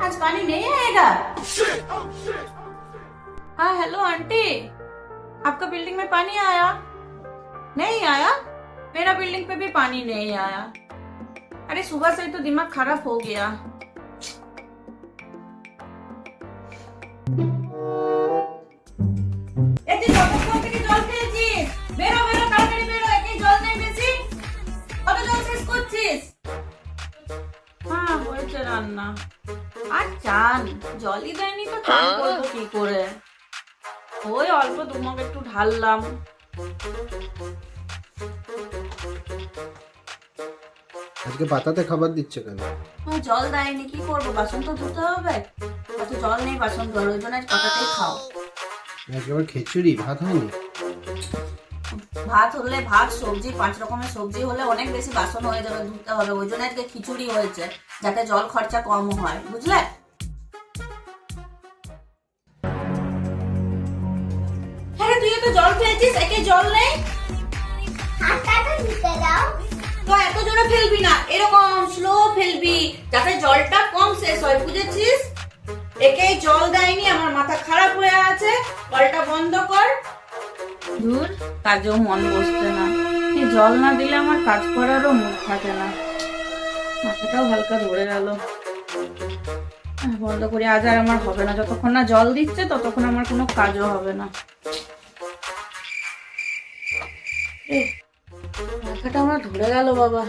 आज पानी नहीं आएगा। हाँ हेलो आंटी, आपका बिल्डिंग में पानी आया? नहीं आया? मेरा बिल्डिंग पे भी पानी नहीं आया। अरे सुबह से तो दिमाग खराब हो गया। বেরো বেরো তাড়াতাড়ি বেরো, একই জল নেই বেশি। কত জল শেষ করছিস? হ্যাঁ হয়েছে রান্না। আর চান জলই দেয়নি তো চান করবো কি করে? ওই অল্প দুমগ একটু ঢাললাম। আজকে পাতাতে খাবার দিচ্ছে কেন? জল দেয়নি, কি করবো, বাসন তো ধুতে হবে। অত জল নেই বাসন ধোয়ার, ওই জন্য পাতাতেই খাও। একেবারে খিচুড়ি, ভাত হয়নি? ভাত হলে ভাত, সবজি, 5 রকমের সবজি হলে অনেক বেশি বাসন হয়ে যাবে, ধুতে হবে। ওই জন্য আজকে খিচুড়ি হয়েছে, যাতে জল খরচা কম হয়, বুঝলে? হ্যাঁ তুই তো জল খেয়েছিস, একে জল নেই। তো এত জোরে ফেলবি না, এরকম স্লো ফেলবি, যাতে জলটা কম শেষ হয়, বুঝেছিস? একেই জল দেয়নি, আমার মাথা খারাপ হয়ে আছে, কলটা বন্ধ কর। দূর, কাজেও মন বসছে না। এই জল না দিলে আমার কাজ করারও মুড থাকে না। মাথাটাও হালকা ধরে গেল। বন্ধ করি, আজ আর আমার হবে না। যতক্ষণ না জল দিচ্ছে ততক্ষণ আমার কোনো কাজও হবে না। মাথাটা আমার ধরে গেল বাবা।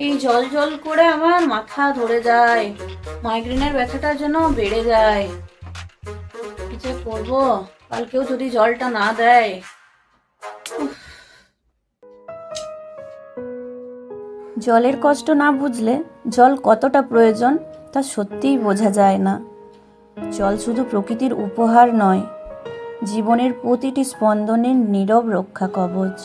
এই জল জল করে আমার মাথা ধরে যায়, মাইগ্রেনের ব্যথাটা যেন বেড়ে যায়। কি যে করবো, কালকেও যদি জলটা না দেয়। জলের কষ্ট না বুঝলে জল কতটা প্রয়োজন তা সত্যিই বোঝা যায় না। জল শুধু প্রকৃতির উপহার নয়, জীবনের প্রতিটি স্পন্দনের নীরব রক্ষা কবচ।